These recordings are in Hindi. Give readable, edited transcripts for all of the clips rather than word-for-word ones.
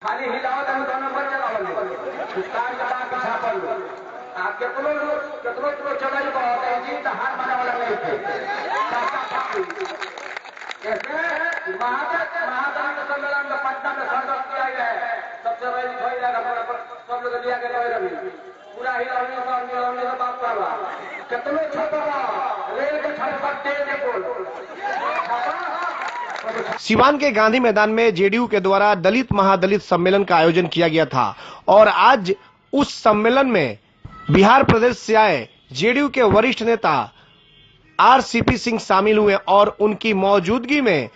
खाली हिलाओ तो दो नंबर चलाओ कार के बाद पीछा पड़ लो आप कितनो चलाई बहुत है जी तो हाथ मारने वाला नहीं थे कैसे महादान सम्मेलन में पटना में संकल्प किया गया है सबसे बड़ी सब लोग लिया गया रवि पूरा हिलाने का बात कर रहा कितनो छपा रेल के छटपट तेज बोल सिवान के गांधी मैदान में जेडीयू के द्वारा दलित महादलित सम्मेलन का आयोजन किया गया था और आज उस सम्मेलन में बिहार प्रदेश से आए जेडीयू के वरिष्ठ नेता आरसीपी सिंह शामिल हुए और उनकी मौजूदगी में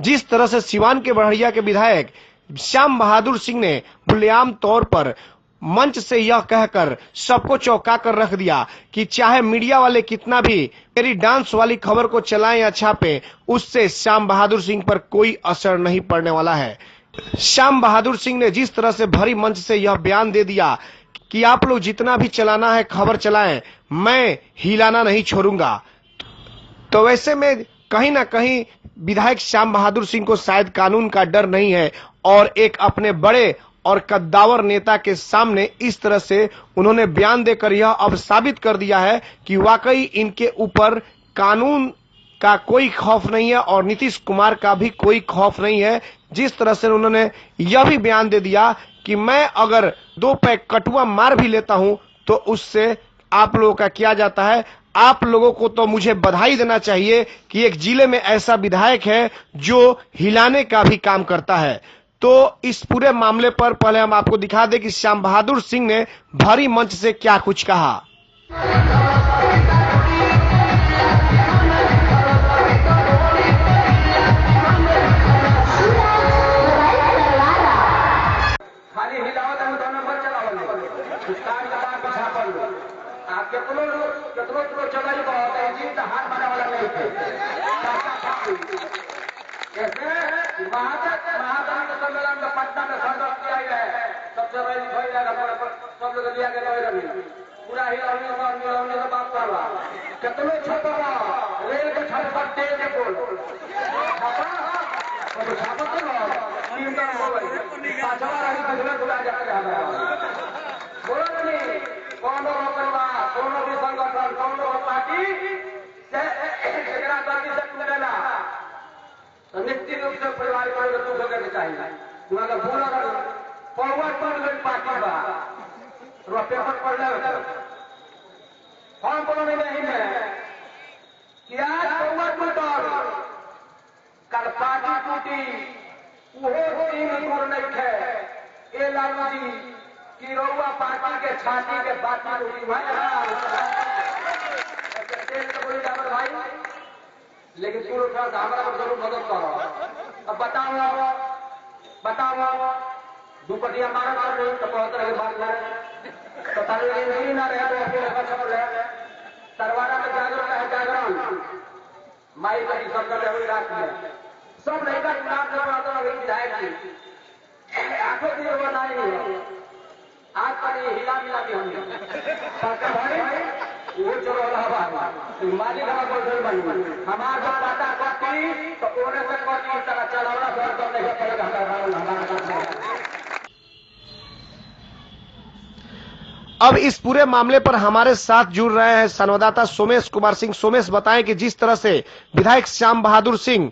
जिस तरह से सिवान के बड़हरिया के विधायक श्याम बहादुर सिंह ने खुलेआम तौर पर मंच से यह कहकर सबको चौंका कर रख दिया कि चाहे मीडिया वाले कितना भी मेरी डांस वाली खबर को चलाएं या छापें, उससे श्याम बहादुर सिंह पर कोई असर नहीं पड़ने वाला है। श्याम बहादुर सिंह ने जिस तरह से भरी मंच से यह बयान दे दिया कि आप लोग जितना भी चलाना है खबर चलाएं, मैं हिलाना नहीं छोड़ूंगा, तो वैसे में कहीं ना कहीं विधायक श्याम बहादुर सिंह को शायद कानून का डर नहीं है और एक अपने बड़े और कद्दावर नेता के सामने इस तरह से उन्होंने बयान देकर यह अब साबित कर दिया है कि वाकई इनके ऊपर कानून का कोई खौफ नहीं है और नीतीश कुमार का भी कोई खौफ नहीं है। जिस तरह से उन्होंने यह भी बयान दे दिया कि मैं अगर 2 पैक कटुआ मार भी लेता हूं तो उससे आप लोगों का किया जाता है। आप लोगों को तो मुझे बधाई देना चाहिए कि एक जिले में ऐसा विधायक है जो हिलाने का भी काम करता है। तो इस पूरे मामले पर पहले हम आपको दिखा दें कि श्याम बहादुर सिंह ने भरी मंच से क्या कुछ कहा। खाली हिलाओ तो दो नंबर चलाओ कार के बाद पीछा पड़ लो आप कितनो चलाई बहुत है जी तो हाथ मारने वाला नहीं थे कैसे महादान सम्मेलन में पटना में संकल्प किया गया है सबसे बड़ी सब लोग लिया गया रवि पूरा हिलाने का बात कर रहा कितनो छपा रेल के छटपट तेज बोल बोलो नहीं कौन परिवार कौन भी संगठन कौन पार्टी से टूटेला निश्चित रूप से परिवार को दुख होकर के चाहिए मगर पूरा फॉरवर्ड पर गई पार्टी बा पेपर पढ़ ले हम बोलो नहीं है कि आज फॉरवर्ड में डर कल पार्टी टूटी वो टीम दूर नहीं थे ए लालू जी की रउआ पार्टी के छाती के बाती टूटी भाई लेकिन पूरा थोड़ा सा हमारा पर जरूर मदद करो। अब बताओ दुपट्टिया मारा मार नहीं तो बहुत तरह की बात है तो ताले नहीं ना रहे तो अपने बच्चों को ले तरवारा में जागरण माई का संकट है रात में सब लड़का चुनाव कर रहा था विधायक जी आंखों की बनाई आज पर ये हिला मिला भी हमने सरकार भाई वो चलो मालिक हमारा पता कटी तो ओने से कटी तरह चलावना तो नहीं पड़ेगा। अब इस पूरे मामले पर हमारे साथ जुड़ रहे हैं संवाददाता सोमेश कुमार सिंह। सोमेश, बताएं कि जिस तरह से विधायक श्याम बहादुर सिंह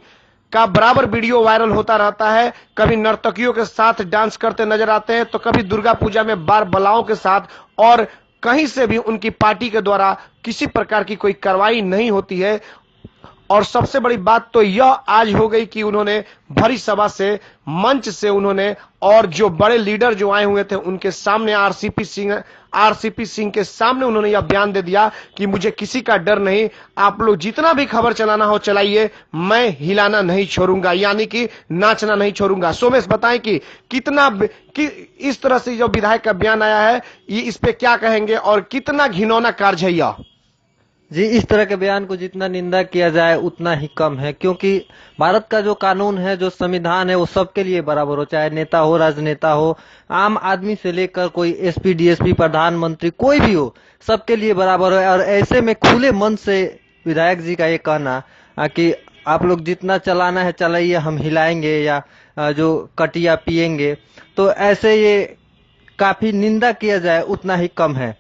का बराबर वीडियो वायरल होता रहता है, कभी नर्तकियों के साथ डांस करते नजर आते हैं तो कभी दुर्गा पूजा में बार बलाओं के साथ, और कहीं से भी उनकी पार्टी के द्वारा किसी प्रकार की कोई कार्रवाई नहीं होती है। और सबसे बड़ी बात तो यह आज हो गई कि उन्होंने भरी सभा से मंच से उन्होंने और जो बड़े लीडर जो आए हुए थे उनके सामने आरसीपी सिंह के सामने उन्होंने यह बयान दे दिया कि मुझे किसी का डर नहीं, आप लोग जितना भी खबर चलाना हो चलाइए, मैं हिलाना नहीं छोड़ूंगा, यानी कि नाचना नहीं छोड़ूंगा। सोमेश, बताएं कि इस तरह से जो विधायक का बयान आया है ये इस पे क्या कहेंगे और कितना घिनौना कार्य है यह? जी, इस तरह के बयान को जितना निंदा किया जाए उतना ही कम है, क्योंकि भारत का जो कानून है, जो संविधान है, वो सबके लिए बराबर हो, चाहे नेता हो, राजनेता हो, आम आदमी से लेकर कोई एसपी, डीएसपी, प्रधानमंत्री, कोई भी हो, सबके लिए बराबर है। और ऐसे में खुले मन से विधायक जी का ये कहना कि आप लोग जितना चलाना है चलाइए, हम हिलाएंगे या जो कटिया पिएंगे, तो ऐसे ये काफी निंदा किया जाए उतना ही कम है।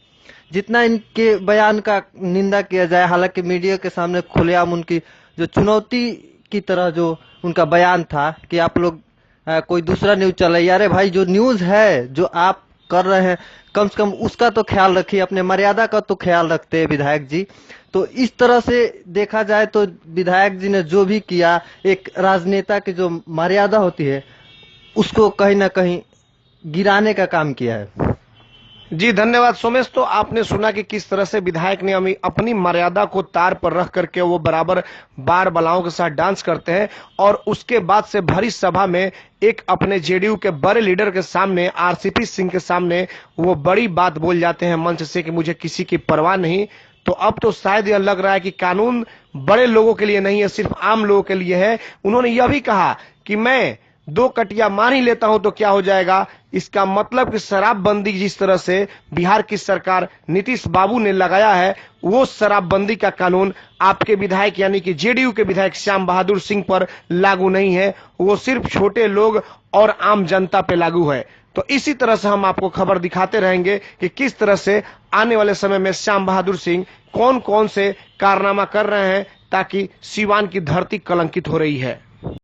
जितना इनके बयान का निंदा किया जाए, हालांकि मीडिया के सामने खुलेआम उनकी जो चुनौती की तरह जो उनका बयान था कि आप लोग कोई दूसरा न्यूज चलाइए। अरे भाई, जो न्यूज है जो आप कर रहे हैं, कम से कम उसका तो ख्याल रखिए, अपने मर्यादा का तो ख्याल रखते हैं विधायक जी। तो इस तरह से देखा जाए तो विधायक जी ने जो भी किया, एक राजनेता की जो मर्यादा होती है उसको कहीं ना कहीं गिराने का काम किया है। जी धन्यवाद सोमेश। तो आपने सुना कि किस तरह से विधायक ने अपनी मर्यादा को तार पर रख करके वो बराबर बार बलाओं के साथ डांस करते हैं और उसके बाद से भरी सभा में एक अपने जेडीयू के बड़े लीडर के सामने, आरसीपी सिंह के सामने वो बड़ी बात बोल जाते हैं मंच से कि मुझे किसी की परवाह नहीं। तो अब तो शायद यह लग रहा है कि कानून बड़े लोगों के लिए नहीं है, सिर्फ आम लोगों के लिए है। उन्होंने यह भी कहा कि मैं 2 कटिया मार ही लेता हूं तो क्या हो जाएगा। इसका मतलब कि शराबबंदी जिस तरह से बिहार की सरकार नीतीश बाबू ने लगाया है, वो शराबबंदी का कानून आपके विधायक यानी कि जेडीयू के विधायक श्याम बहादुर सिंह पर लागू नहीं है, वो सिर्फ छोटे लोग और आम जनता पे लागू है। तो इसी तरह से हम आपको खबर दिखाते रहेंगे कि किस तरह से आने वाले समय में श्याम बहादुर सिंह कौन कौन से कारनामा कर रहे हैं ताकि सीवान की धरती कलंकित हो रही है।